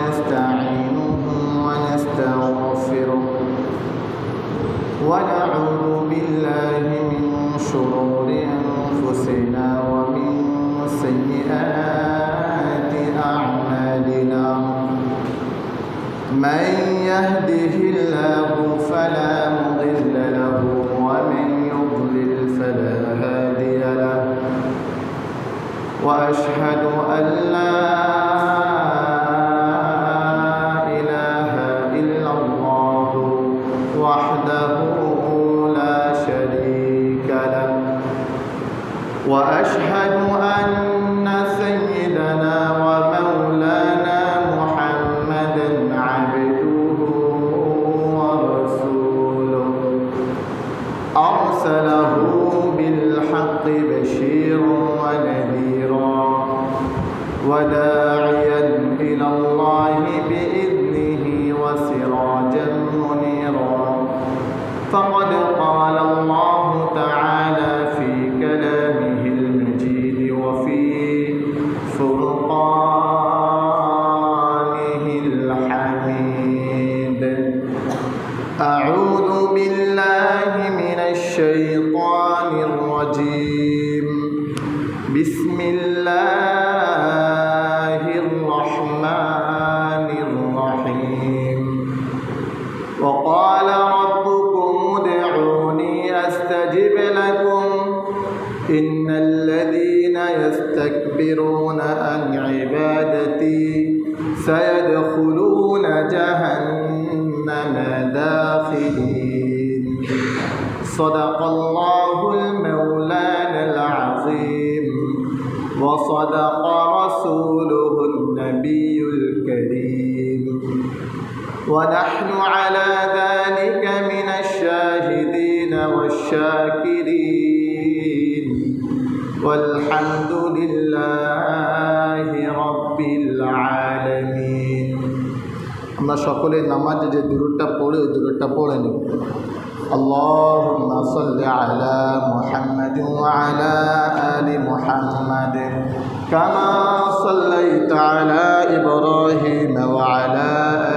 ونستعينه ونستغفره ونعوذ بالله من شرور أنفسنا ومن سيئات أعمالنا من يهده الله فلا مضل له ومن يضلل فلا هادي له وأشهد أن لا إله إلا الله وحده لا شريك له وأشهد أن سيدنا ومولانا محمدا عبده ورسوله أرسله بالحق بشيرا ونذيرا وداعيا إلى الله بإذنه وسراجا منيرا فقد قال الله تعالى في كلامه المجيد وفي فرقانه الحميد أعوذ بالله من الشيطان الرجيم بسم الله الرحمن الرحيم وقال ربكم ادعوني أستجب لكم إن الذين يستكبرون عن عبادتي سيدخلون جهنم داخلين صدق الله المولانا العظيم وصدق رسوله النبي الكريم ونحن على ذلك من الشاهدين والشاكرين والحمد لله رب العالمين আমরা সকলে নামাজে যে দুরূদটা পড়ে ওই দুরূদটা পড়ে নিব اللهم صل على محمد وعلى آل محمد كما صليت على إبراهيم وعلى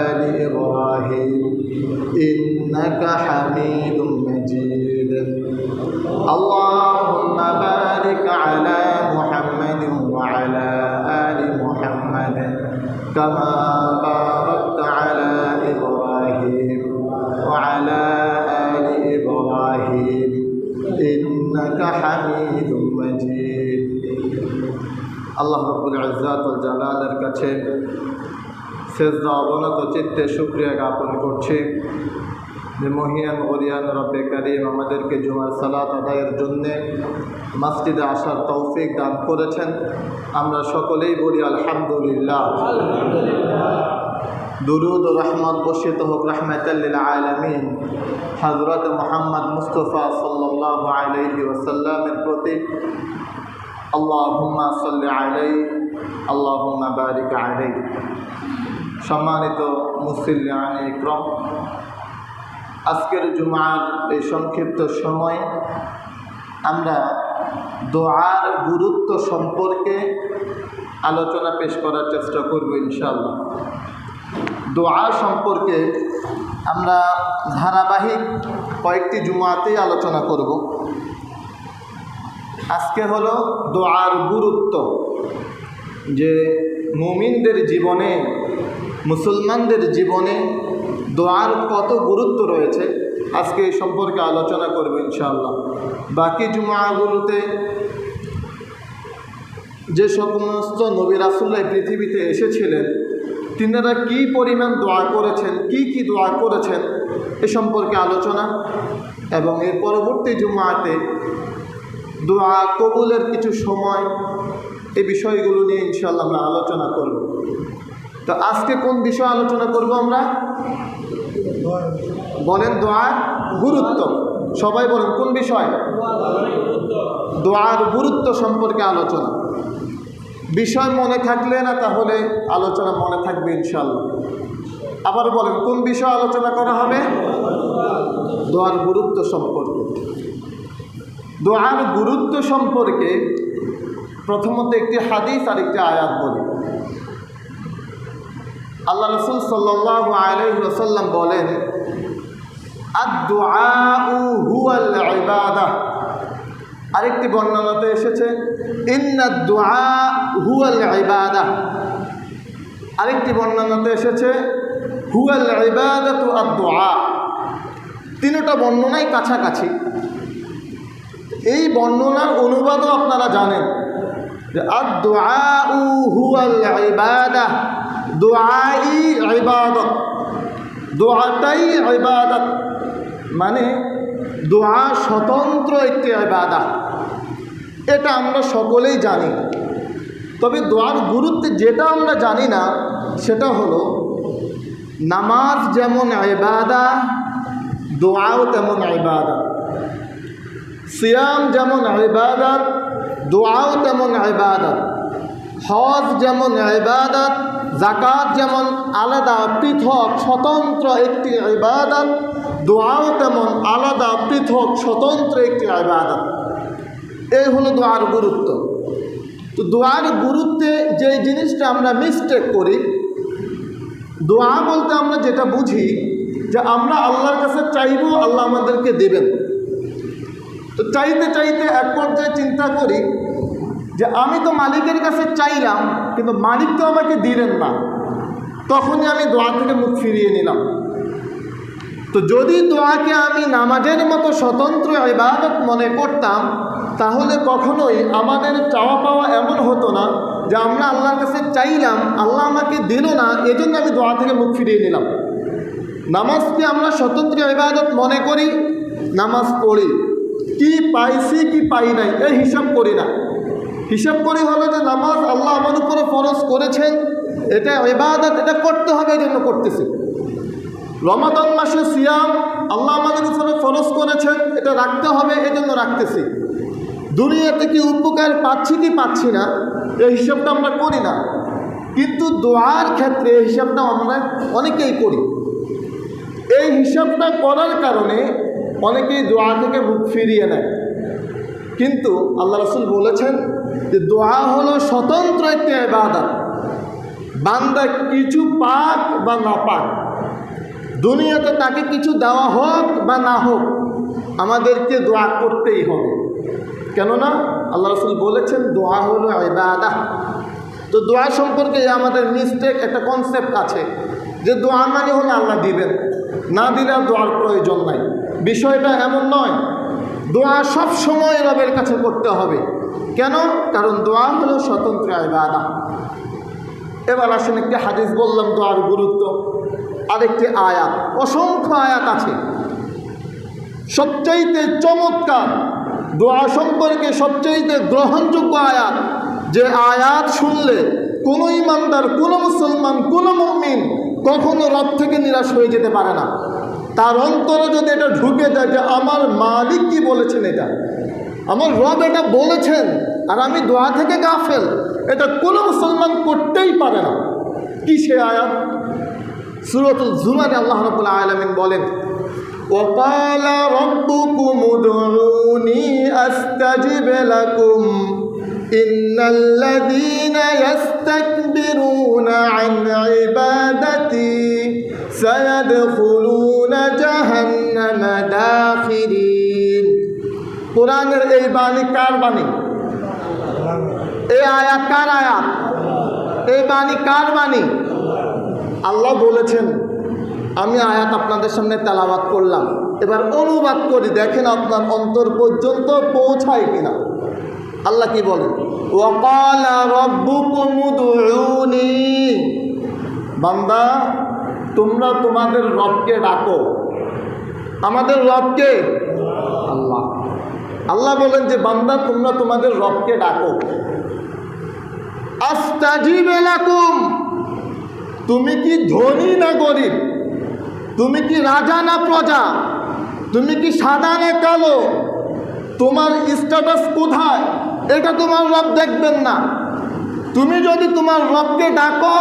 آل إبراهيم إنك حميد مجيد اللهم بارك على محمد وعلى آل محمد كما باركت على إبراهيم وعلى آل إبراهيم إنك حميد مجيد আল্লাহ রব্বুল ইজ্জত ওয়াল জালালের কাছে সিজদা অবনত চিত্তে শুকরিয়া জ্ঞাপন করছি যে মহিয়ান গরিয়ান রব্বে কারীম আমাদেরকে জুমার সালাত আদায়ের জন্য মসজিদে আসার তৌফিক দান করেছেন। আমরা সকলেই বলি আলহামদুলিল্লাহ। দুরুদ ও রহমত বর্ষিত হোক রাহমাতাল লিল আলামিন হযরত মুহাম্মদ মুস্তাফা সাল্লাল্লাহু আলাইহি ওয়াসাল্লামের প্রতি। আল্লাহুম্মা সাল্লি আলাইহি আল্লাহুম্মা বারিক আলাইহি। সম্মানিত মুসল্লিয়ান ইকরাম, আজকের জুমার এই সংক্ষিপ্ত সময় আমরা দোয়ার গুরুত্ব সম্পর্কে আলোচনা পেশ করার চেষ্টা করব ইনশাআল্লাহ। দোয়া সম্পর্কে আমরা ধারাবাহিক কয়েকটি জুমাতেই আলোচনা করব। আজকে হলো দোয়ার গুরুত্ব, যে মুমিনদের জীবনে, মুসলমানদের জীবনে দোয়ার কত গুরুত্ব রয়েছে, আজকে এই সম্পর্কে আলোচনা করব ইনশাআল্লাহ। বাকি জুমাগুলোতে যে সমস্ত নবী রাসূলরা পৃথিবীতে এসেছিলেন তিনারা কি পরিমাণ দোয়া করেছেন, কি দোয়া করেছেন এ সম্পর্কে আলোচনা, এবং এর পরবর্তী জুমাতে দোয়া কবুলের কিছু সময়, এই বিষয়গুলো নিয়ে ইনশাআল্লাহ আমরা আলোচনা করব। তো আজকে কোন বিষয় আলোচনা করব আমরা? বলেন দোয়ার গুরুত্ব। সবাই বলেন কোন বিষয়? দোয়ার গুরুত্ব সম্পর্কে আলোচনা। বিষয় মনে থাকলে না তাহলে আলোচনা মনে থাকবে ইনশাআল্লাহ। আবার বলেন কোন বিষয় আলোচনা করা হবে? দোয়ার গুরুত্ব সম্পর্কে। দোয়ার গুরুত্ব সম্পর্কে প্রথমত একটি হাদিস আর একটি আয়াত বলি। আল্লাহ রাসূল সাল্লাল্লাহু আলাইহি ওয়াসাল্লাম বলেন, আদ-দুআউ হুয়াল ইবাদাহ। আরেকটি বর্ণনাতে এসেছে ইন্নাদ দুআ হুয়াল ইবাদাহ। আরেকটি বর্ণনাতে এসেছে হুয়াল ইবাদাতু আদ-দুআ। তিনটা বর্ণনাই কাছাকাছি। এই বর্ণনার অনুবাদও আপনারা জানেন যে আদ-দুআউ হুয়াল ইবাদাহ, দুআই ইবাদত, দোয়াটাই ইবাদত, মানে দোয়া স্বতন্ত্র একটি ইবাদত। এটা আমরা সকলেই জানি। তবে দোয়ার গুরুত্ব যেটা আমরা জানি না সেটা হলো নামাজ যেমন ইবাদত, দোয়াও তেমন ইবাদত। সিয়াম যেমন ইবাদত, দোয়াও তেমন ইবাদত। হজ যেমন ইবাদত, যাকাত যেমন আলাদা পৃথক স্বতন্ত্র একটি ইবাদত, দোয়াও তেমন আলাদা পৃথক স্বতন্ত্র একটি ইবাদত। এই হলো দোয়ার গুরুত্ব। তো দোয়ার গুরুত্বে যে জিনিসটা আমরা মিস্টেক করি, দোয়া বলতে আমরা যেটা বুঝি যে আমরা আল্লাহর কাছে চাইবো, আল্লাহ আমাদেরকে দেবেন। তো চাইতে চাইতে এক পর্যায়ে চিন্তা করি যে আমি তো মালিকের কাছে চাইলাম কিন্তু মালিক তো আমাকে দিলেন না, তখনই আমি দোয়া থেকে মুখ ফিরিয়ে নিলাম। তো যদি দোয়াকে আমি নামাজের মতো স্বতন্ত্র ইবাদত মনে করতাম তাহলে কখনোই আমাদের চাওয়া পাওয়া এমন হতো না যে আমরা আল্লাহর কাছে চাইলাম, আল্লাহ আমাকে দিল না, এজন্য আমি দোয়া থেকে মুখ ফিরিয়ে নিলাম। নামাজকে আমরা স্বতন্ত্র ইবাদত মনে করি, নামাজ পড়ি, কি পাইছি কি পাই নাই এই হিসাব করি না। হিসাব করি হলো যে নামাজ আল্লাহ আমার উপরে ফরজ করেছেন, এটা ইবাদত, এটা করতে হবে, এই জন্য করতেছি। রমাদান মাসে সিয়াম আল্লাহ আমাদের উপরে ফরজ করেছেন, এটা রাখতে হবে, এই জন্য রাখতেছি। দুনিয়াতে কি উপকার পাচ্ছি কি পাচ্ছি না এই হিসাবটা আমরা করি না। কিন্তু দোয়ার ক্ষেত্রে এই হিসাবটা আমরা অনেকেই করি। এই হিসাবটা করার কারণে অনেকেই দোয়া থেকে মুখ ফিরিয়ে নেয়। কিন্তু আল্লাহ রাসূল বলেছেন যে দোয়া হলো স্বতন্ত্র একটি ইবাদত। বান্দা কিছু পাক বা না পাক, দুনিয়াতে তাকে কিছু দেওয়া হোক বা না হোক, আমাদেরকে দোয়া করতেই হবে। কেননা আল্লাহ রাসূল বলেছেন দোয়া হলো ইবাদত। তো দোয়া সম্পর্কে আমাদের মিস্টেক একটা কনসেপ্ট আছে যে দোয়া মানে হলো আল্লাহ দিবেন, না দিলে দোয়ার প্রয়োজন নাই। বিষয়টা এমন নয়। দোয়া সব সময় রবের কাছে করতে হবে। কেন? কারণ দোয়া হলো স্বতন্ত্র ইবাদত। এবার আসেন একটি হাদিস বললাম দোয়ার গুরুত্ব, আরেকটি আয়াত, অসংখ্য আয়াত আছে। সবচাইতে চমৎকার দোয়া সম্পর্কে সবচাইতে গ্রহণযোগ্য আয়াত, যে আয়াত শুনলে কোনো ইমানদার, কোনো মুসলমান, কোনো মুমিন কখনো রব থেকে নিরাশ হয়ে যেতে পারে না। তার অন্তরে যদি এটা ঢুকে যায় যে আমার মালিক কি বলেছেন, এটা আমার রব এটা বলেছেন আর আমি দোয়া থেকে গাফেল, এটা কোনো মুসলমান করতেই পারে না। কি সে আয়াত? সূরাতুল জুমারে আল্লাহ রাব্বুল আলামিন বলেন, وَقَالَ رَبُّكُمُ ادْعُونِي أَسْتَجِبْ لَكُمْ إِنَّ الَّذِينَ يَسْتَكْبِرُونَ عَنْ عِبَادَتِي سَيَدْخُلُونَ جَهَنَّمَ دَاخِرِينَ। কোরআনের এই বাণী কার বাণী? এই আয়াত কার আয়াত? এই বাণী কার বাণী? আল্লাহ বলেছেন। আমি আয়াত আপনাদের সামনে তেলাওয়াত করলাম, এবার অনুবাদ করি, দেখেন আপনার অন্তর পর্যন্ত পৌঁছায় কিনা। আল্লাহ কি বলেন? ওয়াকালা রাব্বুকুম উদউনি, বান্দা তোমরা তোমাদের রবকে ডাকো। আমাদের রবকে আল্লাহ। আল্লাহ বলেন যে বান্দা তোমরা তোমাদের রবকে ডাকো। আস্তাজিব লাকুম, তুমি কি ধনী না গরিব, তুমি কি রাজা না প্রজা, তুমি কি সাদা না কালো, তোমার স্ট্যাটাস কোথায়, এটা তোমার রব দেখবেন না। তুমি যদি তোমার রবকে ডাকো,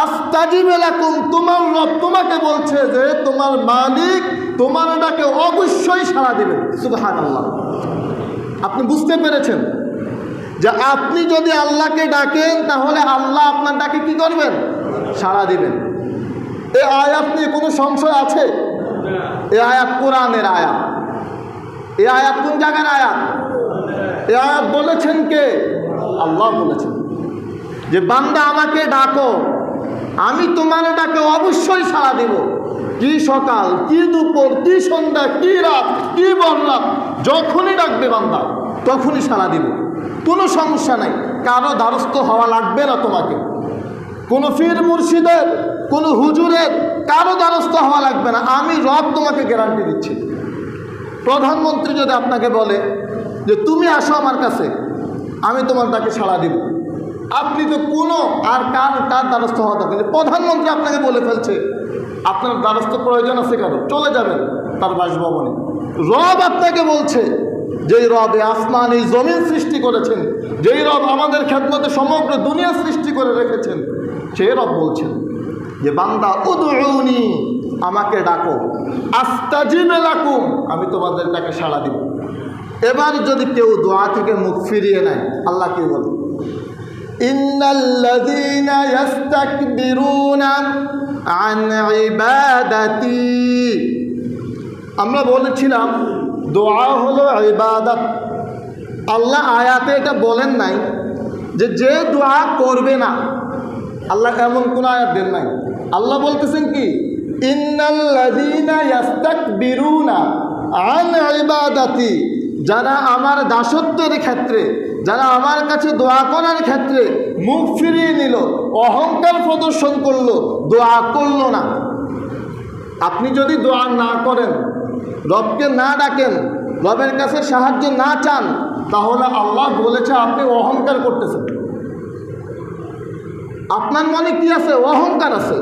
আস্তাজিব লাকুম, তোমার রব তোমাকে বলছে যে তোমার মালিক তোমার ডাকে অবশ্যই সাড়া দেবেন। সুবহানাল্লাহ। আপনি বুঝতে পেরেছেন যে আপনি যদি আল্লাহকে ডাকেন তাহলে আল্লাহ আপনার ডাকে কি করবেন? সাড়া দিবেন। এই আয়াত নিয়ে কোনো সংশয় আছে? এই আয়াত কোরআনের আয়াত। এই আয়াত কোন জায়গার আয়াত? এই আয়াত বলেছেন কে? আল্লাহ বলেছেন যে বান্দা আমাকে ডাকো, আমি তোমার ডাকে অবশ্যই সাড়া দেব। কি সকাল, কি দুপুর, কি সন্ধ্যা, কি রাত, কি বনরাত, যখনই ডাকবে বান্দা তখনই সাড়া দিব। কোনো সমস্যা নাই, কারো দ্বারস্থ হওয়া লাগবে না তোমাকে। কোনো পীর মুর্শিদের, কোনো হুজুরের কারো দ্বারস্থ হওয়া লাগবে না। আমি রব তোমাকে গ্যারান্টি দিচ্ছি। প্রধানমন্ত্রী যদি আপনাকে বলে যে তুমি আসো আমার কাছে, আমি তোমার ডাকে সাড়া দিব, আপনি তো কোনো আর কার দ্বারস্থ হওয়া দরকার নেই। প্রধানমন্ত্রী আপনাকে বলে ফেলছে আপনার দ্বারস্থ প্রয়োজন আছে, কেন? চলে যাবেন তার বাসভবনে। রব আপনাকে বলছে, যেই রব এই আসমান এই জমিন সৃষ্টি করেছেন, যেই রব আমাদের খেদমতে সমগ্র দুনিয়া সৃষ্টি করে রেখেছেন, সেই রব বলছেন যে বান্দা উদউনি, আমাকে ডাকো, আস্তাজিব লাকুম, আমি তোমাদের ডাকে সাড়া দিব। এবার যদি কেউ দোয়া থেকে মুখ ফিরিয়ে নেয়, আল্লাহ কি বলে? ইন্নাল্লাযীনা ইস্তাকবিরুনা আন ইবাদাতি। আমরা বলেছিলাম দোয়া হলো ইবাদত। আল্লাহ আয়াতে এটা বলেন নাই যে দোয়া করবে না, আল্লাহ এমন কোন আয়াত দেন নাই। আল্লাহ বলতেছেন কি? ইন্নাল্লাযীনা ইস্তাকবিরুনা আন ইবাদাতি, যারা আমার দাসত্বের ক্ষেত্রে, যারা আমার কাছে দোয়া করার ক্ষেত্রে মুখ ফিরিয়ে নিল, অহংকার প্রদর্শন করলো, দোয়া করলো না। আপনি যদি দোয়া না করেন, রবকে না ডাকেন, রবের কাছে সাহায্য না চান, তাহলে আল্লাহ বলেছে আপনি অহংকার করতেছেন। আপনার মনে কি আছে? অহংকার আছে।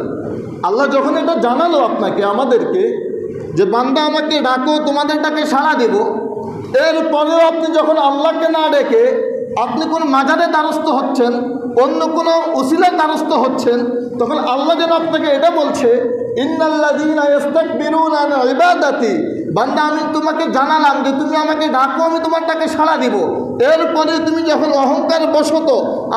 আল্লাহ যখন এটা জানালো আপনাকে, আমাদেরকে, যে বান্দা আমাকে ডাকো, তোমাদের ডাকে সাড়া দেব, এরপরেও আপনি যখন আল্লাহকে না ডেকে আপনি কোন মাজারে দ্বারস্থ হচ্ছেন, অন্য কোনো উসিলার দ্বারস্থ হচ্ছেন, তখন আল্লাহ যেন আপনাকে এটা বলছে, ইন্নাল্লাযীনা ইস্তাকবিরুনা আন ইবাদাতি, বান্দা আমি তোমাকে জানালাম যে তুমি আমাকে ডাকো, আমি তোমার ডাকে সাড়া দিব। এরপরে তুমি যখন অহংকার বশত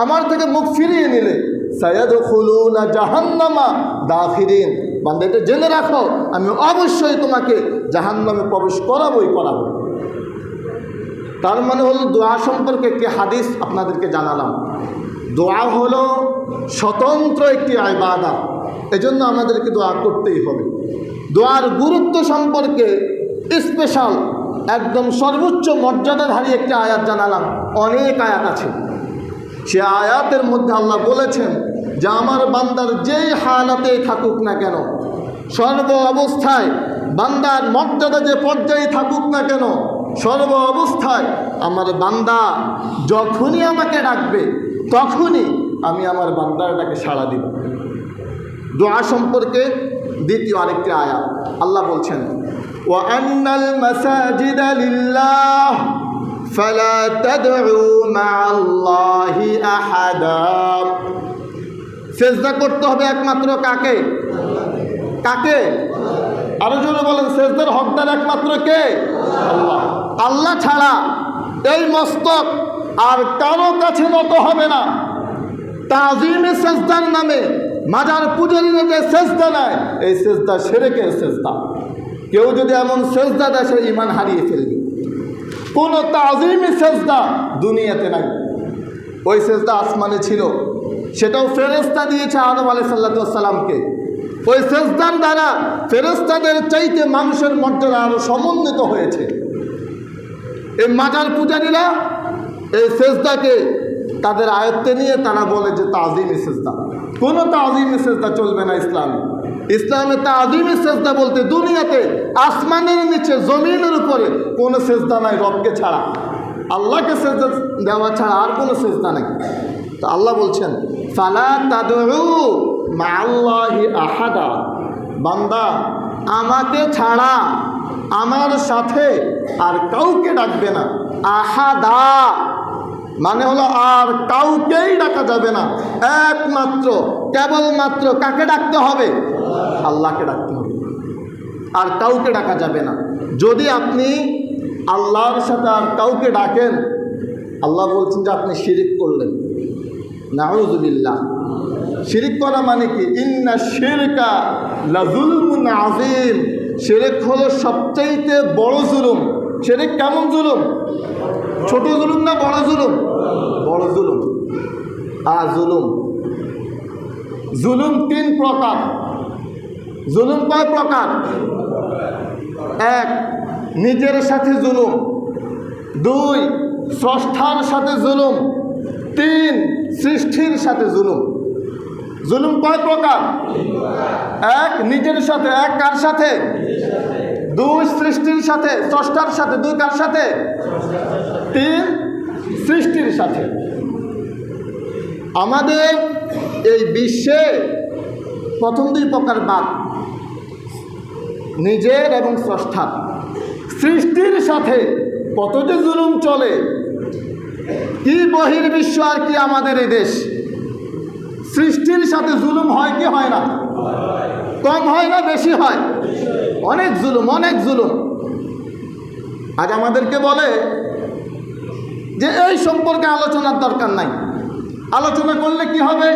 আমার থেকে মুখ ফিরিয়ে নিলে, সায়াদখুলুনা জাহান্নামা দাখিরিন, বান্দা এটা জেনে রাখো, আমি অবশ্যই তোমাকে জাহান্নামে প্রবেশ করাবোই করাবো। তার মানে হলো দোয়া সম্পর্কে একটি হাদিস আপনাদেরকে জানালাম। দোয়া হলো স্বতন্ত্র একটি ইবাদত, এজন্য আমাদেরকে দোয়া করতেই হবে। দোয়ার গুরুত্ব সম্পর্কে স্পেশাল একদম সর্বোচ্চ মর্যাদাধারী একটি আয়াত জানালাম। অনেক আয়াত আছে, সে আয়াতের মধ্যে আল্লাহ বলেছেন যে আমার বান্দার যেই হালাতে থাকুক না কেন, সর্ব অবস্থায় বান্দার মর্যাদা যে পর্যায়ে থাকুক না কেন, সর্ব অবস্থায় আমার বান্দা যখনই আমাকে ডাকবে তখনই আমি আমার বান্দার ডাকে সাড়া দিব। দোয়া সম্পর্কে দ্বিতীয় আরেকটি আয়াত আল্লাহ বলছেন, ওয়া আন্নাল মাসাজিদা লিল্লাহ ফালা তাদউ মা'আল্লাহি আহাদা। সিজদা করতে হবে একমাত্র কাকে? কাকে? আরো জোরে বলেন, সিজদার হকদার একমাত্র কে? আল্লাহ। আল্লাহ ছাড়া এই মস্তক আর কারো কাছে নত হবে না। তাজিমে সিজদার নামে মাজার পূজারীরা যে সিজদা নেয়, এই সিজদা শিরকের সিজদা। কেউ যদি এমন সিজদা দেয়, সে ঈমান হারিয়ে ফেলবে। কোন তাজিমে সিজদা দুনিয়াতে নাই। ওই সিজদা আসমানে ছিল, সেটাও ফেরেশতা দিয়েছে আদম আলাইহিস সালামকে। ওই সিজদার দ্বারা ফেরেশতাদের চাইতে মানুষের মর্যাদা আরো সমুন্নত হয়েছে। এই মাজার পূজারীরা এই সিজদাকে তাদের আয়ত্তে নিয়ে তারা বলে যে তাজিমে সিজদা। কোনো তাজিমে সিজদা চলবে না ইসলামে। ইসলামে তাজিমে সিজদা বলতে দুনিয়াতে আসমানের নিচে জমিনের উপরে কোনো সিজদা নাই রবকে ছাড়া। আল্লাহকে সিজদা দেওয়া ছাড়া আর কোনো সিজদা নাই। তো আল্লাহ বলছেন, ফালা তাদউ মা'আল্লাহি আহাদা, বান্দা আমাকে ছাড়া আমার সাথে আর কাউকে ডাকবে না। আহাদা মানে হলো আর কাউকেই ডাকা যাবে না, একমাত্র কেবলমাত্র কাকে ডাকতে হবে? আল্লাহকে ডাকতে হবে, আর কাউকে ডাকা যাবে না। যদি আপনি আল্লাহর সাথে আর কাউকে ডাকেন, আল্লাহ বলছেন যে আপনি শিরিক করলেন। নাউযুবিল্লাহ। শিরিক করা মানে কি? ইন্না শিরকা লাযুলমুন আযীম, শিরিক হলো সবচাইতে বড় জুলুম। শিরিক কেমন জুলুম? ছোট জুলুম না বড় জুলুম? বড় জুলুম। জুলুম, জুলুম 3 প্রকার। জুলুম কয় প্রকার? 1, নিজের সাথে জুলুম। 2, স্রষ্টার সাথে জুলুম। 3, সৃষ্টির সাথে জুলুম। জুলুম কয় প্রকার? 1, নিজের সাথে। 1, কার সাথে? 2, সৃষ্টির সাথে, স্রষ্টার সাথে। 2, কার সাথে? 3, সৃষ্টির সাথে। আমাদের এই বিশ্বে প্রথম 2 প্রকার বাদ, নিজের এবং স্রষ্টার। সৃষ্টির সাথে কত যে জুলুম চলে, কি বহির্বিশ্ব আর কি আমাদের এই দেশ। সৃষ্টির সাথে জুলুম হয় কি হয় না? কম হয় না বেশি হয়? অনেক জুলুম, অনেক জুলুম। আজ আমাদেরকে বলে যে এই সম্পর্কে আলোচনার দরকার নাই, আলোচনা করলে কি হবে?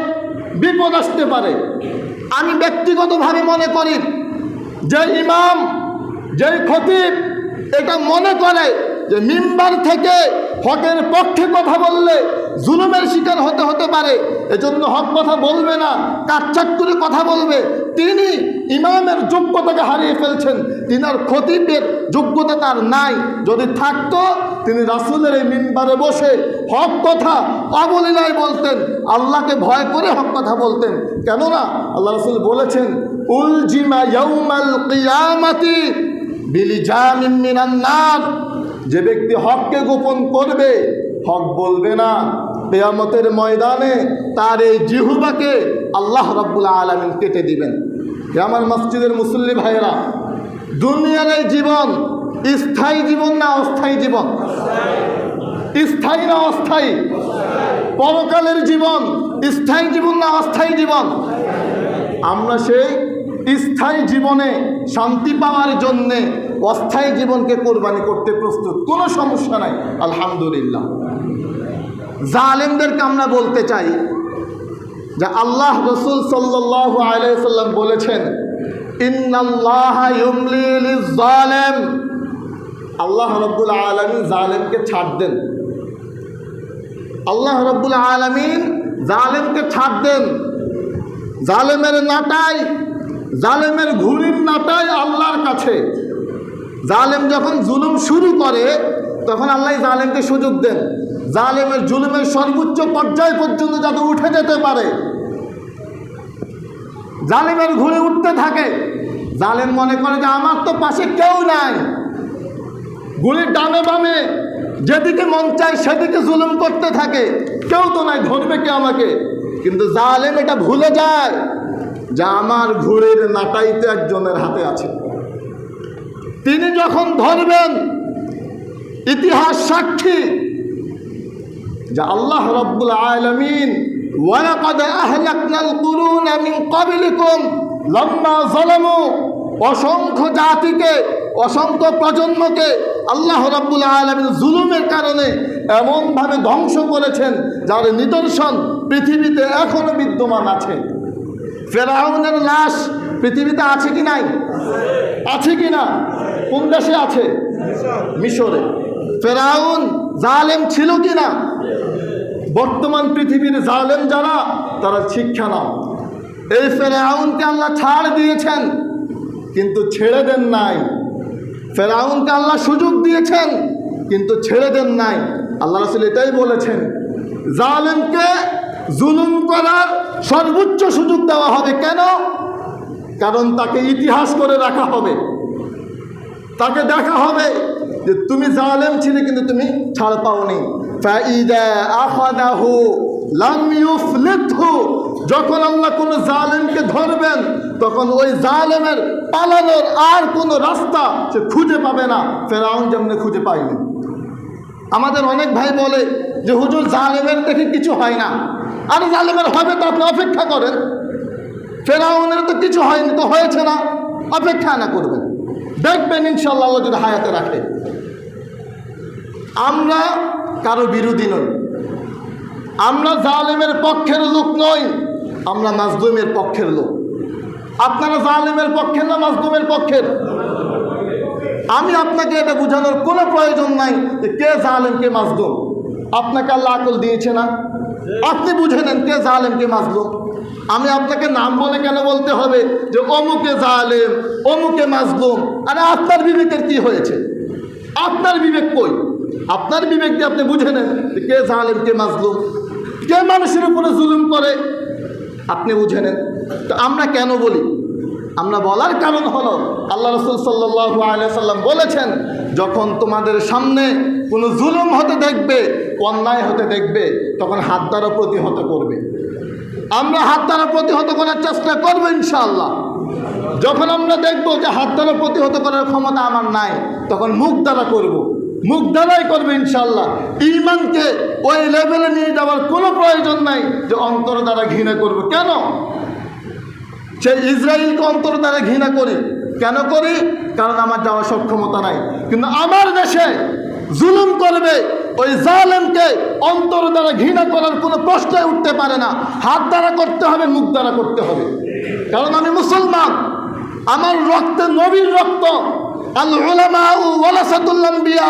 বিপদ আসতে পারে। আমি ব্যক্তিগতভাবে মনে করি যে ইমাম, যে খতিব এটা মনে করে যে মিম্বার থেকে হকের পক্ষে কথা বললে জুলুমের শিকার হতে পারে, এজন্য হক কথা বলবে না, কাটছাট করে কথা বলবে, তিনি ইমামের যোগ্যতাকে হারিয়ে ফেলছেন। তিনার খতিবের যোগ্যতা তার নাই। যদি থাকতো তিনি রাসূলের এই মিম্বারে বসে হক কথা অবলীলায় বলতেন, আল্লাহকে ভয় করে হক কথা বলতেন। কেননা আল্লাহ রাসূল বলেছেন, উলজিমা ইয়াউমাল কিয়ামাতি বিলিজামিন মিনান নার, যে ব্যক্তি হককে গোপন করবে, হক বলবে না, কিয়ামতের ময়দানে তার এই জিহ্বাকে আল্লাহ রাব্বুল আলামিন কেটে দিবেন। আমার মসজিদের মুসল্লি ভাইয়েরা, দুনিয়ার এই জীবন স্থায়ী জীবন না অস্থায়ী জীবন? স্থায়ী না অস্থায়ী? পরকালের জীবন স্থায়ী জীবন না অস্থায়ী জীবন? আমরা সেই স্থায়ী জীবনে শান্তি পাওয়ার জন্যে অস্থায়ী জীবনকে কোরবানি করতে প্রস্তুত, কোনো সমস্যা নাই, আলহামদুলিল্লাহ। জালেমদেরকে আমরা বলতে চাই যে আল্লাহ রাসূল সাল্লাল্লাহু আলাইহি ওয়াসাল্লাম বলেছেন, ইন্নাল্লাহা ইউমলি লিজ-জালিম, আল্লাহ রাব্বুল আলামিন জালেমকে ছাড় দেন। আল্লাহ রাব্বুল আলামিন জালেমকে ছাড় দেন। জালেমের নাটাই, জালেমের ঘুড়ির নাটাই আল্লাহর কাছে। জালেম যখন জুলুম শুরু করে তখন আল্লাহ জালেমকে সুযোগ দেন, জালেমের জুলুমের সর্বোচ্চ পর্যায় পর্যন্ত যাতে উঠে যেতে পারে। জালেমের ঘুরে উঠতে থাকে, জালেম মনে করে যে আমার তো পাশে কেউ নাই, গুলির ডানে বামে যেদিকে মন চায় সেদিকে জুলুম করতে থাকে, কেউ তো নাই, ধরবে কে আমাকে? কিন্তু জালেম এটা ভুলে যায় যে আমার ঘুড়ির নাটাই তো একজনের হাতে আছে। তিনি যখন ধরবেন, ইতিহাস সাক্ষী যে আল্লাহ রাব্বুল আলামিন ওয়ালাকাদ আহলাকনাল কুরুনা মিন ক্বাবলিকুম লাম্মা যালামু, অসংখ্য জাতিকে, অসংখ্য প্রজন্মকে আল্লাহ রাব্বুল আলামিন জুলুমের কারণে এমনভাবে ধ্বংস করেছেন যার নিদর্শন পৃথিবীতে এখনো বিদ্যমান আছে। ফেরাউনের লাশ পৃথিবীতে আছে কি নাই? আছে কি না? কোন দেশে আছে? মিশরে। ফেরাউন জালেম ছিল কি না? বর্তমান পৃথিবীর জালেম যারা, তারা শিক্ষা নাও। এই ফেরাউনকে আল্লাহ ছাড় দিয়েছেন কিন্তু ছেড়ে দেন নাই। ফেরাউনকে আল্লাহ সুযোগ দিয়েছেন কিন্তু ছেড়ে দেন নাই। আল্লাহ রাসূল এটাই বলেছেন, জালেমকে জুলুম করার সর্বোচ্চ সুযোগ দেওয়া হবে। কেন? কারণ তাকে ইতিহাস করে রাখা হবে, তাকে দেখা হবে যে তুমি জালেম ছিলে কিন্তু তুমি ছাড় পাওনি। ফাইদা আখাযাহু লাম ইউফলিতহু, যখন আল্লাহ কোনো জালেমকে ধরবেন তখন ওই জালেমের পালানোর আর কোনো রাস্তা সে খুঁজে পাবে না, ফেরাউন যেমনি খুঁজে পায়নি। আমাদের অনেক ভাই বলে যে হুজুর জালেমের দেখে কিছু হয় না। আর জালেমের হবে তো আপনি অপেক্ষা করেন, ফেরাউনের তো কিছু হয়নি, তো হয়েছে না, অপেক্ষা না করবেন, দেখবেন ইনশাআল্লাহ আল্লাহ যদি হায়াতে রাখে। আমরা কারো বিরোধী নই, আমরা জালেমের পক্ষের লোক নই, আমরা মাজলুমের পক্ষের লোক। আপনারা জালেমের পক্ষের না মাজলুমের পক্ষের? আমি আপনাকে এটা বোঝানোর কোনো প্রয়োজন নাই যে কে জালেম কে মাজলুম। আপনাকে আল্লাহ আকল দিয়েছে না, আপনি বুঝে নেন কে জালেম কে মাজলুম। আমি আপনাকে নাম বলে কেন বলতে হবে যে অমুকে জালেম অমুকে মাজলুম? আরে আপনার বিবেকের কি হয়েছে? আপনার বিবেক কই? আপনার বিবেক দিয়ে আপনি বুঝে নেন যে কে জালেম কে মাজলুম, কে মানুষের উপরে জুলুম করে, আপনি বুঝে নেন। তো আমরা কেন বলি? আমরা বলার কারণ হলো আল্লাহ রাসূল সাল্লাল্লাহু আলাইহি সাল্লাম বলেছেন, যখন তোমাদের সামনে কোনো জুলুম হতে দেখবে, অন্যায় হতে দেখবে, তখন হাত দ্বারা প্রতিহত করবে। আমরা হাত দ্বারা প্রতিহত করার চেষ্টা করবো ইনশাআল্লাহ। যখন আমরা দেখব যে হাত দ্বারা প্রতিহত করার ক্ষমতা আমার নাই, তখন মুখ দ্বারা করব, মুখ দ্বারাই করবে ইনশাআল্লাহ। ঈমানকে ওই লেভেলে নিয়ে যাওয়ার কোনো প্রয়োজন নাই যে অন্তর দ্বারা ঘৃণা করব। কেন? সে ইসরায়েলকে অন্তর দ্বারা ঘৃণা করি, কেন করি? কারণ আমার যাওয়ার সক্ষমতা নাই। কিন্তু আমার দেশে জুলুম করবে ওই জালেমকে অন্তর দ্বারা ঘৃণা করার কোনো প্রশ্নই উঠতে পারে না। হাত দ্বারা করতে হবে, মুখ দ্বারা করতে হবে। কারণ আমি মুসলমান, আমার রক্তে নবীর রক্ত। আল উলামা ওয়ারাসাতুল আম্বিয়া,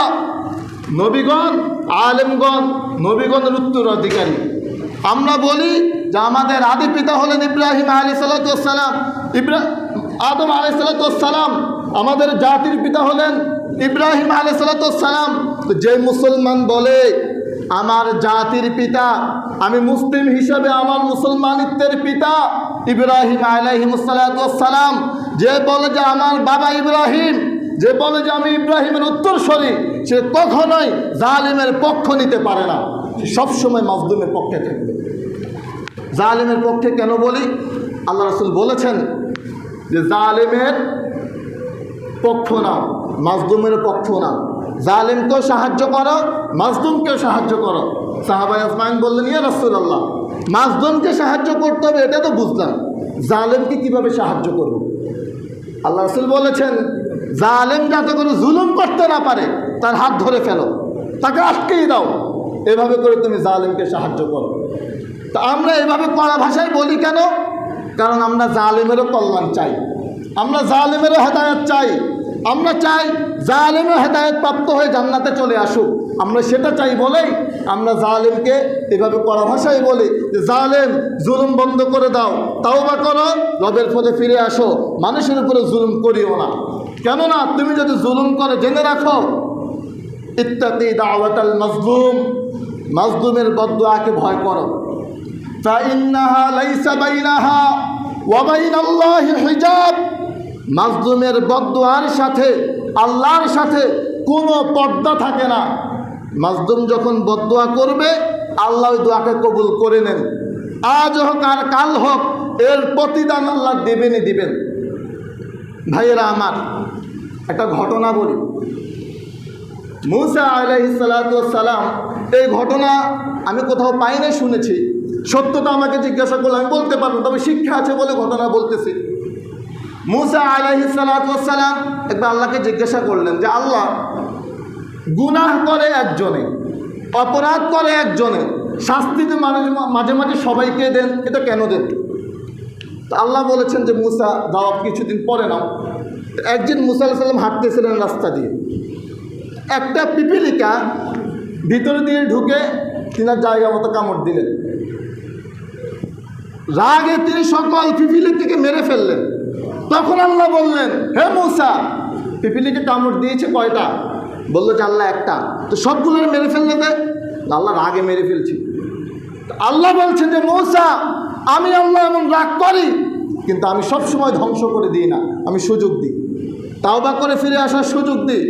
নবীগণ আলেমগণ নবীগণের উত্তরাধিকারী। আমরা বলি যে আমাদের আদি পিতা হলেন ইব্রাহিম আলাইহিস সালাম, আদম আলাইহিস সালাম। আমাদের জাতির পিতা হলেন ইব্রাহিম আলাইহিস সালাম। যে মুসলমান বলে আমার জাতির পিতা, আমি মুসলিম হিসাবে আমার মুসলমানিত্বের পিতা ইব্রাহিম আলাইহিস সালাম, যে বলে যে আমার বাবা ইব্রাহিম, যে বলে যে আমি ইব্রাহিমের উত্তরসূরি, সে কখনোই জালিমের পক্ষ নিতে পারে না। সে সবসময় মাজলুমের পক্ষে থাকবে। জালিমের পক্ষে কেন বলি? আল্লাহ রাসূল বলেছেন যে জালিমের পক্ষ নাও, মাজলুমের পক্ষ নাও। জালিমকেও সাহায্য করো, মাজলুমকেও সাহায্য করো। সাহাবায়ে আজমাইন বললেন, ইয়া রাসূলুল্লাহ, মাজলুমকে সাহায্য করতে হবে এটা তো বুঝলাম, জালিমকে কিভাবে সাহায্য করব? আল্লাহ রাসূল বলেছেন, জালিম যাতে করে জুলুম করতে না পারে তার হাত ধরে ফেলো, তাকে আটকেই দাও, এভাবে করে তুমি জালিমকে সাহায্য করো। তা আমরা এভাবে কড়া ভাষায় বলি কেন? কারণ আমরা জালিমেরও কল্যাণ চাই, আমরা জালিমেরও হেদায়েত চাই। আমরা চাই জালিমও হেদায়েত প্রাপ্ত হয়ে জান্নাতে চলে আসুক। আমরা সেটা চাই বলেই আমরা জালিমকে এভাবে কড়া ভাষায় বলি যে জালিম, জুলুম বন্ধ করে দাও, তাওবা করো, রবের পথে ফিরে আসো, মানুষের উপরে জুলুম করিও না। কেননা তুমি যদি জুলুম করে জেনে রাখো, ইত্তাকি দাওয়াতাল মাজলুম, মাজলুমের বদদুয়াকে ভয় করো। ফাইন্নাহা লাইসা বাইনাহা ওয়া বাইনাল্লাহি হিজাব, মাজলুমের বদদুয়ার সাথে আল্লাহর সাথে কোনো পর্দা থাকে না। মাজলুম যখন বদদুয়া করবে, আল্লাহ ওই দোয়াকে কবুল করে নেন। আজ হোক আর কাল হোক, এর প্রতিদান আল্লাহ দেবেনই দিবেন। ভাইয়েরা আমার, একটা ঘটনা বলি। মুসা আলাইহিস সালাম, এই ঘটনা আমি কোথাও পাই না, শুনেছি। সত্যতা আমাকে জিজ্ঞাসা করলে আমি বলতে পারবো, তবে শিক্ষা আছে বলে ঘটনা বলতেছি। মুসা আলাইহিস সালাম একবার আল্লাহকে জিজ্ঞাসা করলেন যে আল্লাহ, গুনাহ করে একজনে, অপরাধ করে একজনে, শাস্তি তো মাঝে মাঝে সবাইকে দেন, এটা কেন দেন? তো আল্লাহ বলেছেন যে মুসা দাও, কিছুদিন পরে নাও। একদিন মুসা আলাইহিস সালাম হাঁটতেছিলেন রাস্তা দিয়ে, একটা পিপিলিকা ভিতরে দিয়ে ঢুকে তিনার জায়গা মতো কামড় দিলেন। রাগে তিনি সকল পিপিলিকাকে মেরে ফেললেন। তখন আল্লাহ বললেন, হে মুসা, পিপিলিকে কামড় দিয়েছে কয়টা? বললো যে আল্লাহ একটা। তো সবগুলো মেরে ফেললে দে। আল্লাহ রাগে মেরে ফেলছি। আল্লাহ বলছেন যে মুসা, আমি আল্লাহ এমন রাগ করি, কিন্তু আমি সবসময় ধ্বংস করে দিই না, আমি সুযোগ দিই, তাওবা করে ফিরে আসার সুযোগ দিই।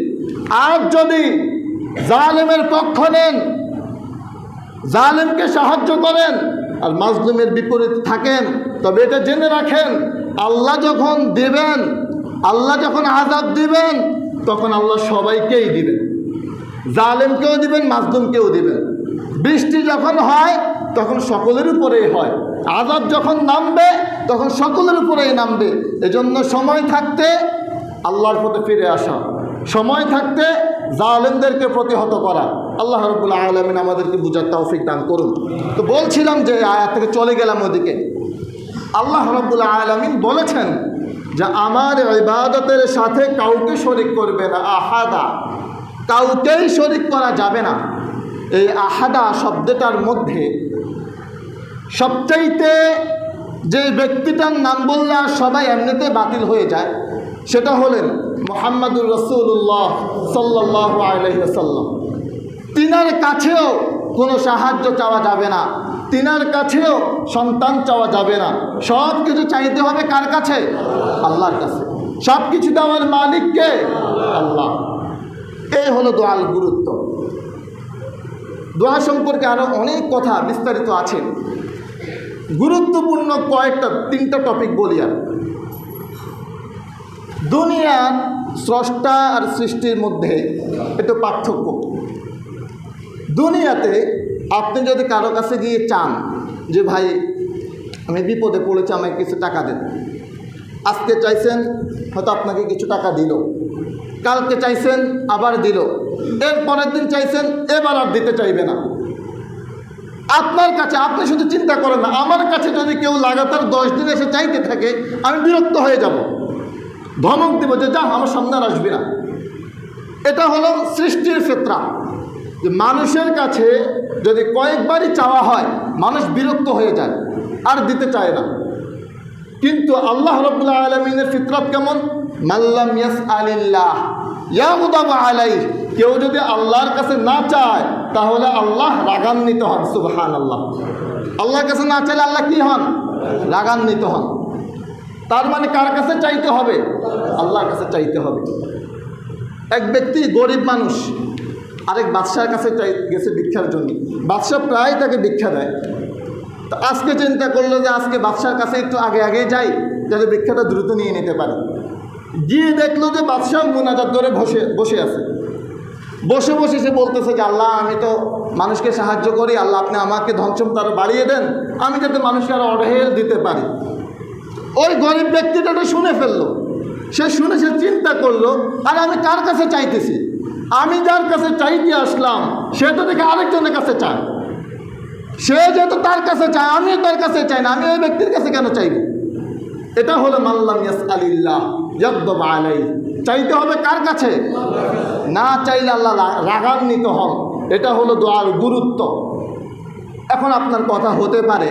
আর যদি জালেমের পক্ষ নেন, জালেমকে সাহায্য করেন, আর মাজলুমের বিপরীত থাকেন, তবে এটা জেনে রাখেন, আল্লাহ যখন দেবেন, আল্লাহ যখন আযাব দিবেন, তখন আল্লাহ সবাইকেই দিবেন, জালেমকেও দিবেন, মাজলুমকেও দিবেন। বৃষ্টি যখন হয় তখন সকলের উপরেই হয়, আযাব যখন নামবে তখন সকলের উপরেই নামবে। এজন্য সময় থাকতে আল্লাহর পথে ফিরে আসা, সময় থাকতে জালেমদেরকে প্রতিহত করা। আল্লাহ রাব্বুল আলামিন আমাদেরকে বুঝার তৌফিক দান করুন। তো বলছিলাম যে আয়াত থেকে চলে গেলাম ওদিকে। আল্লাহ রাব্বুল আলামিন বলেছেন যে আমার ইবাদতের সাথে কাউকে শরীক করবে না, আহাদা, কাউকেই শরীক করা যাবে না। এই আহাদা শব্দটার মধ্যে সবচাইতে যে ব্যক্তিটার নাম বললে আর সবাই এমনিতে বাতিল হয়ে যায় সেটা হলেন মুহাম্মাদুর রাসূলুল্লাহ সাল্লাল্লাহু আলাইহি ওয়াসাল্লাম। তিনার কাছেও কোনো সাহায্য চাওয়া যাবে না, তিনার কাছেও সন্তান চাওয়া যাবে না। সব কিছু চাইতে হবে কার কাছে? আল্লাহর কাছে। সব কিছু দেওয়ার মালিককে আল্লাহ। এই হলো দোয়ার গুরুত্ব। দোয়া সম্পর্কে আরও অনেক কথা বিস্তারিত আছে, গুরুত্বপূর্ণ তিনটা টপিক বলি। আর দুনিয়ার স্রষ্টা আর সৃষ্টির মধ্যে একটু পার্থক্য। দুনিয়াতে আপনি যদি কারো কাছে গিয়ে চান যে ভাই আমি বিপদে পড়েছি, আমাকে কিছু টাকা দেন, আজকে চাইছেন হয়তো আপনাকে কিছু টাকা দিল, কালকে চাইছেন আবার দিল, এর পরের দিন চাইছেন এবার আর দিতে চাইবে না। আপনার কাছে আপনি শুধু চিন্তা করেন না, আমার কাছে যদি কেউ লাগাতার 10 দিন এসে চাইতে থাকে আমি বিরক্ত হয়ে যাব, ধমক দেব যে যা আমার সামনে আর আসবি না। এটা হলো সৃষ্টির ফিতরা, যে মানুষের কাছে যদি কয়েকবারই চাওয়া হয় মানুষ বিরক্ত হয়ে যায় আর দিতে চায় না। কিন্তু আল্লাহ রাব্বুল আলামিনের ফিতরাত কেমন? মাল্লাম ইয়াসআলিল্লাহ ইয়াগদাব আলাইহি, কেউ যদি আল্লাহর কাছে না চায় তাহলে আল্লাহ রাগান্বিত হন। সুবহানাল্লাহ। আল্লাহর কাছে না চাইলে আল্লাহ কি হন? রাগান্বিত হন। তার মানে কার কাছে চাইতে হবে? আল্লাহর কাছে চাইতে হবে। এক ব্যক্তি গরিব মানুষ আরেক বাদশার কাছে গেছে ভিক্ষার জন্য, বাদশা প্রায় তাকে ভিক্ষা দেয়। তো আজকে চিন্তা করলো যে আজকে বাদশার কাছে একটু আগে আগে যাই, যাতে ভিক্ষাটা দ্রুত নিয়ে নিতে পারে। গিয়ে দেখলো যে বাদশাহ মুনাজাত করে বসে আছে। বসে বসে সে বলতেছে যে আল্লাহ আমি তো মানুষকে সাহায্য করি, আল্লাহ আপনি আমাকে ধন সম্পদ আরও বাড়িয়ে দেন, আমি যাতে মানুষকে আরও অঢেল দিতে পারি। ওই গরিব ব্যক্তিটা শুনে ফেললো। সে শুনে সে চিন্তা করলো, আর আমি কার কাছে চাইতেছি? আমি যার কাছে চাইতে আসলাম সে তো দেখে আরেকজনের কাছে চায়। সে যেহেতু তার কাছে চায়, আমিও তার কাছে চাই না, আমি ওই ব্যক্তির কাছে কেন চাইব? এটা হলো মাল্লাম ইয়াসআলিল্লাহ ইয়াগদাব আলাইহি। চাইতে হবে কার কাছে? না চাইলে আল্লাহ রাগান্বিত হন। এটা হলো দোয়ার গুরুত্ব। এখন আপনার কথা হতে পারে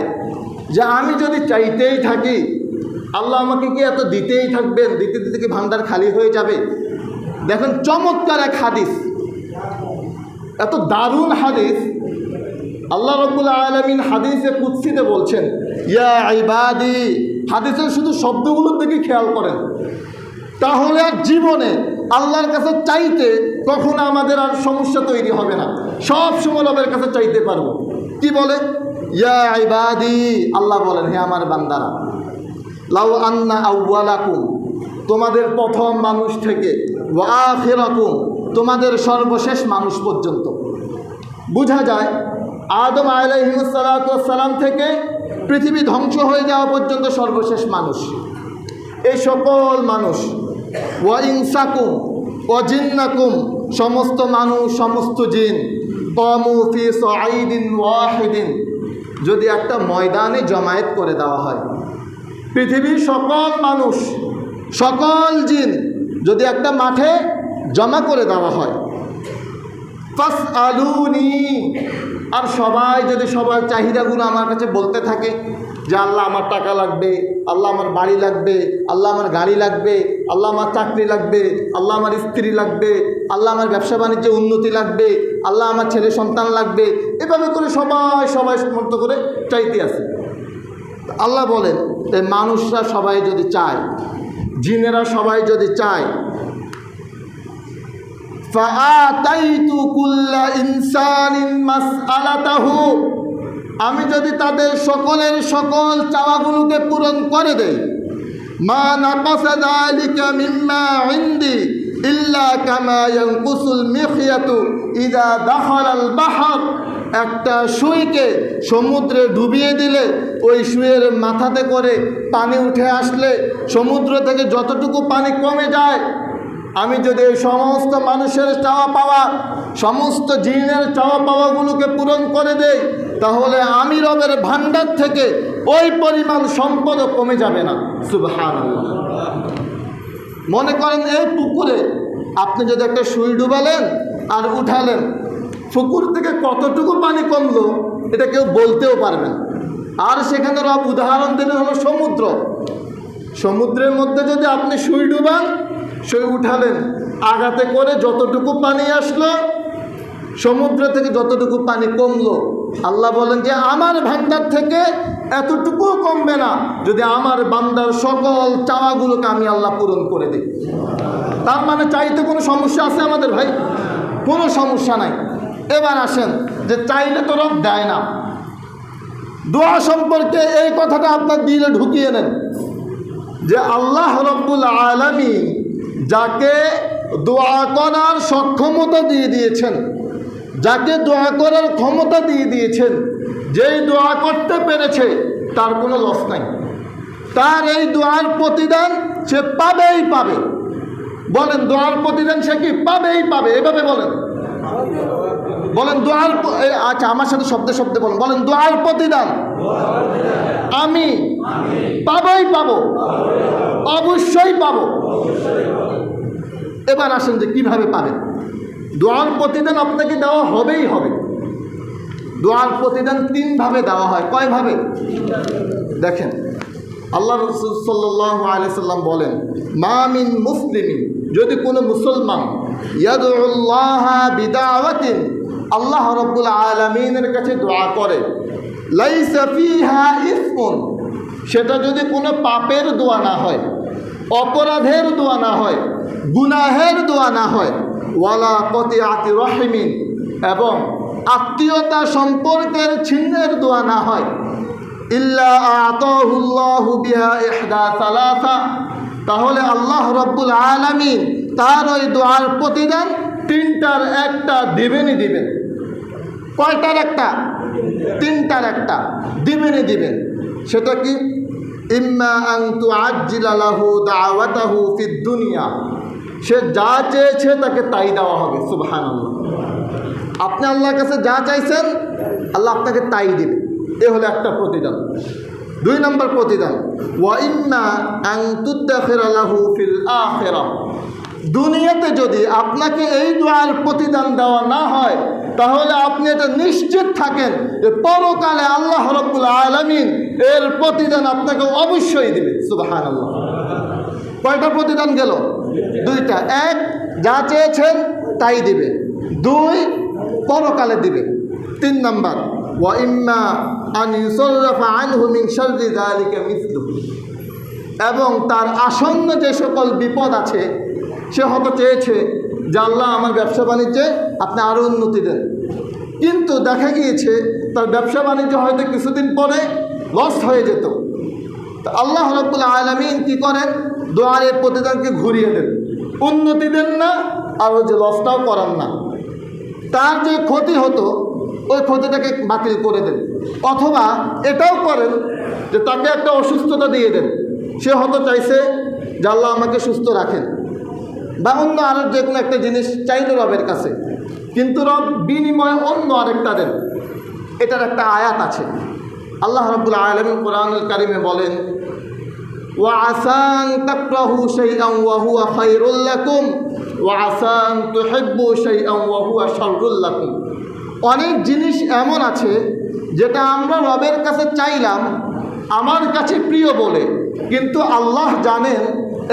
যে আমি যদি চাইতেই থাকি আল্লাহ আমাকে কি এত দিতেই থাকবেন, দিতে দিতে কি ভান্ডার খালি হয়ে যাবে? দেখেন চমৎকার এক হাদিস, এত দারুণ হাদিস। আল্লাহ রাব্বুল আলামিন হাদিসে কুদসিতে বলছেন ইয়া ইবাদি। হাদিসের শুধু শব্দগুলোর দিকে খেয়াল করেন, তাহলে আর জীবনে আল্লাহর কাছে চাইতে কখনো আমাদের আর সমস্যা তৈরি হবে না। সব সময় আল্লাহর কাছে চাইতে পারবো। কি বলে? ইয়া ইবাদি, আল্লাহ বলেন হে আমার বান্দারা, লাউ আন্না আউওয়ালাকুম, তোমাদের প্রথম মানুষ থেকে, ওয়া আখিরাকুম, তোমাদের সর্বশেষ মানুষ পর্যন্ত। বোঝা যায় আদম আলাইহিস সালাতু ওয়াস সালাম থেকে পৃথিবী ধ্বংস হয়ে যাওয়া পর্যন্ত সর্বশেষ মানুষ। এই সকল মানুষ, ওয়া ইনসাকুম ওয়া জিন্নাকুম, সমস্ত মানুষ সমস্ত জিন, কামু ফি সাঈদিন ওয়াহিদিন, যদি একটা ময়দানে জমায়েত করে দেওয়া হয়, পৃথিবীর সকল মানুষ সকল জিন যদি একটা মাঠে জমা করে দেওয়া হয়, ফাসআলুনি, আর সবাই যদি সবার চাহিদাগুলো আমার কাছে বলতে থাকে যে আল্লাহ আমার টাকা লাগবে, আল্লাহ আমার বাড়ি লাগবে, আল্লাহ আমার গাড়ি লাগবে, আল্লাহ আমার চাকরি লাগবে, আল্লাহ আমার স্ত্রী লাগবে, আল্লাহ আমার ব্যবসা বাণিজ্যে উন্নতি লাগবে, আল্লাহ আমার ছেলে সন্তান লাগবে, এভাবে করে সবাই সমর্থ করে চাইতে আসে। আল্লাহ বলেন মানুষরা সবাই যদি চায়, জিনেরা সবাই যদি চায়, ফাআতাইতু কুল্লা ইনসানিন মাসআলাতাহু, আমি যদি তাদের সকলের সকল চাওয়াগুলোকে পূরণ করে দেই, মা নাকাসা যালিকা মিম্মা ইনদি ইল্লা কামা ইয়ানকুসুল মিখিয়াতু ইযা দাখালাল বাহর, একটা সুইকে সমুদ্রে ডুবিয়ে দিলে ওই সুইয়ের মাথাতে করে পানি উঠে আসলে সমুদ্র থেকে যতটুকু পানি কমে যায়, আমি যদি এই সমস্ত মানুষের চাওয়া পাওয়া, সমস্ত জিনের চাওয়া পাওয়াগুলোকে পূরণ করে দেই, তাহলে আমি রবের ভান্ডার থেকে ওই পরিমাণ সম্পদও কমে যাবে না। সুবহানাল্লাহ। মনে করেন এই পুকুরে আপনি যদি একটা সুই ডুবালেন আর উঠালেন, পুকুর থেকে কতটুকু পানি কমলো এটা কেউ বলতেও পারবে না। আর সেখানে রব উদাহরণ দিলেন হলো সমুদ্র। সমুদ্রের মধ্যে যদি আপনি সুই ডুবান, সুই উঠালেন, আগাতে করে যতটুকু পানি আসলো, সমুদ্র থেকে যতটুকু পানি কমলো, আল্লাহ বলেন যে আমার ভান্ডার থেকে এতটুকু কমবে না যদি আমার বান্দার সকল চাওয়াগুলোকে আমি আল্লাহ পূরণ করে দিই। তার মানে চাইতে কোনো সমস্যা আছে আমাদের ভাই? কোনো সমস্যা নাই। এবার আসেন যে চাইলে তো রব দেয় না। দোয়া সম্পর্কে এই কথাটা আপনার দিলে ঢুকিয়ে নেন যে আল্লাহ রব্বুল আলামিন যাকে দোয়া করার সক্ষমতা দিয়ে দিয়েছেন, যাকে দোয়া করার ক্ষমতা দিয়ে দিয়েছেন, যেই দোয়া করতে পেরেছে তার কোনো লস নাই। তার এই দোয়ার প্রতিদান সে পাবেই পাবে। বলেন দোয়ার প্রতিদান সে কি পাবেই পাবে? এভাবে বলেন, বলেন দোয়ার, আচ্ছা আমার সাথে শব্দে শব্দে বলেন, বলেন দোয়ার প্রতিদান আমি পাবই পাবো, অবশ্যই পাবো। এবার আসেন যে কিভাবে পাবেন। দোয়ার প্রতিদান আপনাকে দেওয়া হবেই হবে। দোয়ার প্রতিদান তিনভাবে দেওয়া হয়। কয়ভাবে? দেখেন আল্লাহ রাসূল সাল্লাল্লাহু আলাইহি সাল্লাম বলেন, মা মিন মুসলিমিন, যদি কোনো মুসলমান ইয়াদউল্লাহ বিদাওয়াতিন, আল্লাহ রাব্বুল আলামিনের কাছে দোয়া করে, লাইসা ফিহা ইসমুন, সেটা যদি কোনো পাপের দোয়া না হয়, অপরাধের দোয়া না হয়, গুনাহের দোয়া না হয়, ওয়ালা কতিআতি রহিমিন, এবং আত্মীয়তা সম্পর্কের ছিন্নের দোয়া না হয়, ইল্লা আতাহুল্লাহু বিহা ইহদা সালাসা, তাহলে আল্লাহ রাব্বুল আলামিন তার ওই দোয়ার প্রতিদান তিনটার একটা দিবেনই দিবেন। কয়টার একটা? তিনটার একটা দিবেনই দিবেন। সেটা কি? ইম্মা আন তুআজ্জিলা লাহু দাওয়াতাহু ফিদ দুনিয়া, সে যা চেয়েছে তাকে তাই দেওয়া হবে। সুবহানাল্লাহ। আপনি আল্লাহর কাছে যা চাইছেন আল্লাহ আপনাকে তাই দিবে। এ হলো একটা প্রতিদান। দুই নম্বর প্রতিদান, ওয়া ইম্মা আন তুদাখিরা লাহু ফিল আখিরাহ, দুনিয়াতে যদি আপনাকে এই দোয়ার প্রতিদান দেওয়া না হয় তাহলে আপনি এটা নিশ্চিত থাকেন যে পরকালে আল্লাহ রাব্বুল আলামিন এর প্রতিদান আপনাকে অবশ্যই দিবে। সুবহানাল্লাহ। কয়টা প্রতিদান গেল? দুইটা। এক, যা চেয়েছেন তাই দিবে। দুই, পরকালে দিবে। তিন নাম্বার, ওয়া ইম্মা আন ইউসাররাফা আনহু মিন শাররি যালিকা মিসলুহু, এবং তার আসন্ন যে সকল বিপদ আছে, সে হয়তো চেয়েছে যে আল্লাহ আমার ব্যবসা বাণিজ্যে আপনি আরও উন্নতি দেন, কিন্তু দেখা গিয়েছে তার ব্যবসা বাণিজ্য হয়তো কিছুদিন পরে লস হয়ে যেত। তা আল্লাহ রাব্বুল আলামিন কী করেন? দোয়ার এই প্রতিদানকে ঘুরিয়ে দেন, উন্নতি দেন না, আর ওই যে লসটাও করান না। তার যে ক্ষতি হতো ওই ক্ষতিটাকে বাতিল করে দেন। অথবা এটাও করেন যে তাকে একটা অসুস্থতা দিয়ে দেন। সে হয়তো চাইছে যে আল্লাহ আমাকে সুস্থ রাখেন, বা অন্য আরও যে কোনো একটা জিনিস চাইল রবের কাছে, কিন্তু রব বিনিময়ে অন্য আরেকটা দেন। এটার একটা আয়াত আছে। আল্লাহ রাব্বুল আলামিন কোরআনুল কারীমে বলেন, ওয়া আসা আন তাকরাহু শাইআন ওয়া হুয়া খায়রুল লাকুম ওয়া আসা আন তুহিব্বু শাইআন ওয়া হুয়া শাররুল লাকুম। অনেক জিনিস এমন আছে যেটা আমরা রবের কাছে চাইলাম আমার কাছে প্রিয় বলে, কিন্তু আল্লাহ জানেন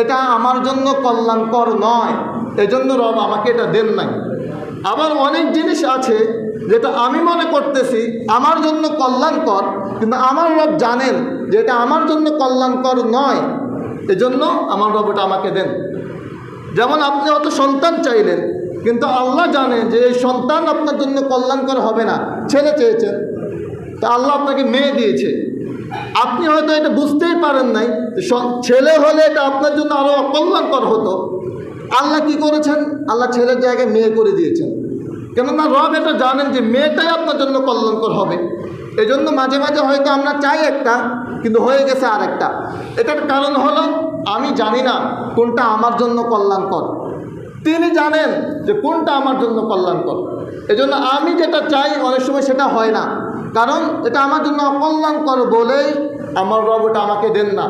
এটা আমার জন্য কল্যাণকর নয়, এজন্য রব আমাকে এটা দেন নাই। আবার অনেক জিনিস আছে যেটা আমি মনে করতেছি আমার জন্য কল্যাণকর, কিন্তু আমার রব জানেন যে এটা আমার জন্য কল্যাণকর নয়, এজন্য আমার রব এটা আমাকে দেন। যেমন আপনি অত সন্তান চাইলেন, কিন্তু আল্লাহ জানেন যে এই সন্তান আপনার জন্য কল্যাণকর হবে না। ছেলে চেয়েছেন, তা আল্লাহ আপনাকে মেয়ে দিয়েছে। আপনি হয়তো এটা বুঝতেই পারেন নাই, ছেলে হলে এটা আপনার জন্য আরও অকল্যাণকর হতো। আল্লাহ কি করেছেন? আল্লাহ ছেলের জায়গায় মেয়ে করে দিয়েছেন। কেননা রব এটা জানেন যে মেয়েটাই আপনার জন্য কল্যাণকর হবে। এজন্য মাঝে মাঝে হয়তো আমরা চাই একটা, কিন্তু হয়ে গেছে আর একটা। এটার কারণ হলো আমি জানি না কোনটা আমার জন্য কল্যাণকর, তিনি জানেন যে কোনটা আমার জন্য কল্যাণকর। এজন্য আমি যেটা চাই অনেক সময় সেটা হয় না। কারণ এটা আমার জন্য অকল্যাণকর বলেই আমার রব ওটা আমাকে দেন না।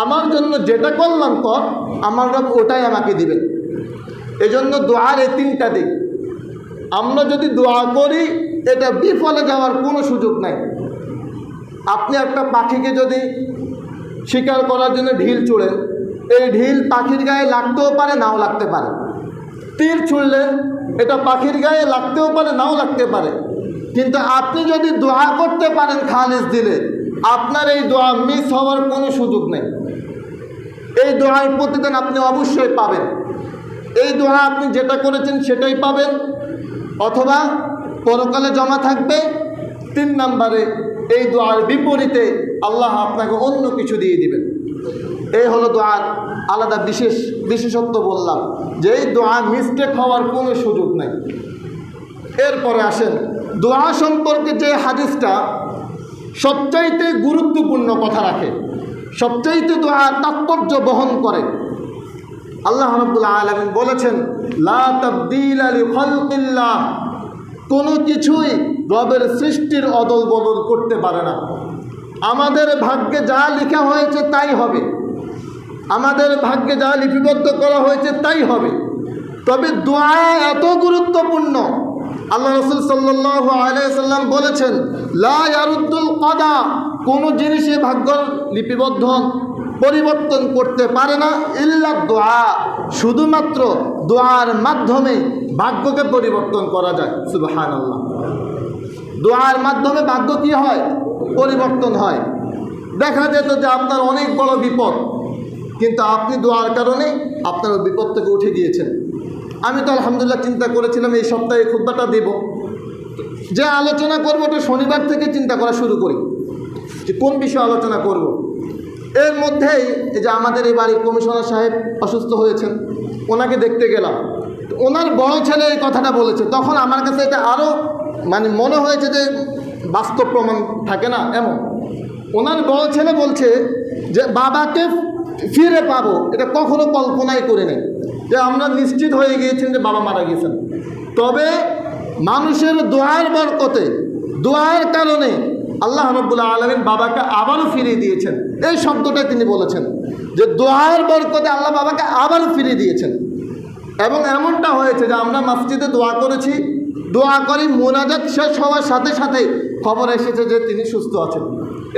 আমার জন্য যেটা কল্যাণকর আমার রব ওটাই আমাকে দিবেন। এজন্য দোয়ার এই তিনটা দিক। আমরা যদি দোয়া করি এটা বিফলে যাওয়ার কোনো সুযোগ নাই। আপনি একটা পাখিকে যদি শিকার করার জন্য ঢিল ছুঁড়েন, এই ঢিল পাখির গায়ে লাগতেও পারে, নাও লাগতে পারে। তীর ছুঁড়লেন, এটা পাখির গায়ে লাগতেও পারে, নাও লাগতে পারে। কিন্তু আপনি যদি দোয়া করতে পারেন খালিস দিলে, আপনার এই দোয়া মিস হওয়ার কোনো সুযোগ নেই। এই দোয়ার প্রতিদান আপনি অবশ্যই পাবেন। এই দোয়া আপনি যেটা করেছেন সেটাই পাবেন, অথবা পরকালে জমা থাকবে। 3 নম্বরে এই দোয়ার বিপরীতে আল্লাহ আপনাকে অন্য কিছু দিয়ে দিবেন। এই হলো দোয়ার আলাদা বিশেষত্ব বললাম, যে এই দোয়া মিস্টেক হওয়ার কোনো সুযোগ নেই। এরপরে আসেন দোয়া সম্পর্কে যে হাদিসটা সবচাইতে গুরুত্বপূর্ণ কথা রাখে, সবচাইতে দোয়া তাৎপর্য বহন করে। আল্লাহ রাব্বুল আলামিন বলেছেন, লা তাবদীলা লিখালকিল্লাহ, কোনো কিছুই রবের সৃষ্টির অদল বদল করতে পারে না। আমাদের ভাগ্যে যা লেখা হয়েছে তাই হবে, আমাদের ভাগ্যে যা লিপিবদ্ধ করা হয়েছে তাই হবে। তবে দোয়া এত গুরুত্বপূর্ণ, আল্লাহ রাসূল সাল্লাল্লাহু আলাইহি সাল্লাম বলেছেন, লা ইয়ারুদ্দুল কাদা, কোনো জিনিসে ভাগ্য লিপিবদ্ধ পরিবর্তন করতে পারে না ইল্লা দোয়া, শুধুমাত্র দোয়ার মাধ্যমে ভাগ্যকে পরিবর্তন করা যায়। সুবহানাল্লাহ। দোয়ার মাধ্যমে ভাগ্য কি হয়? পরিবর্তন হয়। দেখা যেত যে আপনার অনেক বড় বিপদ, কিন্তু আপনি দোয়ার কারণে আপনার বিপদ থেকে উঠে গিয়েছেন। আমি তো আলহামদুলিল্লাহ চিন্তা করেছিলাম এই সপ্তাহে খুতবাটা দেব, যে আলোচনা করব ওটা শনিবার থেকে চিন্তা করা শুরু করি যে কোন বিষয়ে আলোচনা করব। এর মধ্যেই এই যে আমাদের এই বাড়ির কমিশনার সাহেব অসুস্থ হয়েছেন, ওনাকে দেখতে গেলাম। ওনার বড় ছেলে এই কথাটা বলেছে, তখন আমার কাছে এটা আরও মনে হয়েছে যে বাস্তব প্রমাণ থাকে না এমন। ওনার বড় ছেলে বলছে যে বাবাকে ফিরে পাবো, এটা কখনো কল্পনাই করে নেই, যে আমরা নিশ্চিত হয়ে গিয়েছেন যে বাবা মারা গিয়েছেন। তবে মানুষের দোয়ার বরকতে, দোয়ার কারণে আল্লাহ রাব্বুল আলামিন বাবাকে আবারও ফিরিয়ে দিয়েছেন। এই শব্দটা তিনি বলেছেন যে দোয়ার বরকতে আল্লাহ বাবাকে আবারও ফিরিয়ে দিয়েছেন। এবং এমনটা হয়েছে যে আমরা মসজিদে দোয়া করেছি, দোয়া করি, মোনাজাত শেষ হওয়ার সাথে সাথে খবর এসেছে যে তিনি সুস্থ আছেন।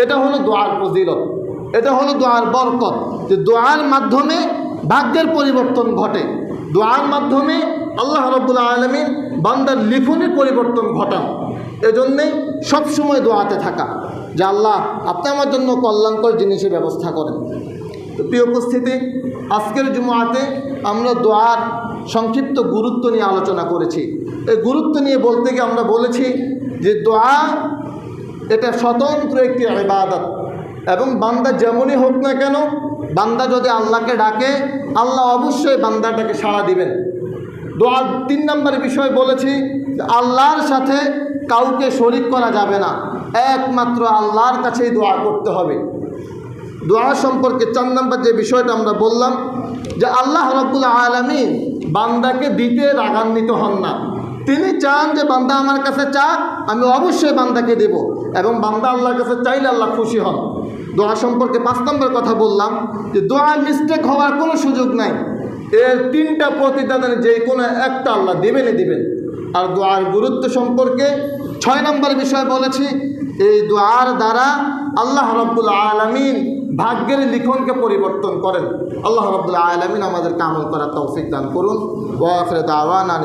এটা হলো দোয়ার ফজিলত, এটা হলো দোয়ার বরকত, যে দোয়ার মাধ্যমে ভাগ্যের পরিবর্তন ঘটে। দোয়ার মাধ্যমে আল্লাহ রাব্বুল আলামিন বান্দার লিখনের পরিবর্তন ঘটান। এজন্যেই সবসময় দোয়াতে থাকা, যে আল্লাহ আপনি আমার জন্য কল্যাণকর জিনিসের ব্যবস্থা করেন। তো প্রিয় উপস্থিতি, আজকের জুমআতে আমরা দোয়ার সংক্ষিপ্ত গুরুত্ব নিয়ে আলোচনা করেছি। এই গুরুত্ব নিয়ে বলতে গিয়ে আমরা বলেছি যে দোয়া এটা স্বতন্ত্র একটি ইবাদত, এবং বান্দা যেমনই হোক না কেন, বান্দা যদি আল্লাহকে ডাকে আল্লাহ অবশ্যই বান্দাটাকে সাড়া দিবেন। দোয়ার 3 নম্বর বিষয় বলেছি, আল্লাহর সাথে কাউকে শরিক করা যাবে না, একমাত্র আল্লাহর কাছেই দোয়া করতে হবে। দোয়া সম্পর্কে 4 নম্বর যে বিষয়টা আমরা বললাম, যে আল্লাহ রাব্বুল আলামিন বান্দাকে দিতে রাগান্বিত হন না। তিনি চান যে বান্দা আমার কাছে চাক, আমি অবশ্যই বান্দাকে দেব, এবং বান্দা আল্লাহর কাছে চাইলে আল্লাহ খুশি হন। দোয়া সম্পর্কে 5 নম্বর কথা বললাম, যে দোয়া মিস্টেক হওয়ার কোনো সুযোগ নাই। এর 3টা প্রতিদান যে কোনো একটা আল্লাহ দেবেনই দিবেন। আর দোয়ার গুরুত্ব সম্পর্কে 6 নম্বর বিষয় বলেছি, এই দোয়ার দ্বারা আল্লাহ রাব্বুল আলামিন ভাগ্যের লিখনকে পরিবর্তন করেন। আল্লাহ রাব্বুল আলামিন আমাদেরকে আমল করার তৌফিক দান করুন। ওয়া আখিরু দাওয়ানা।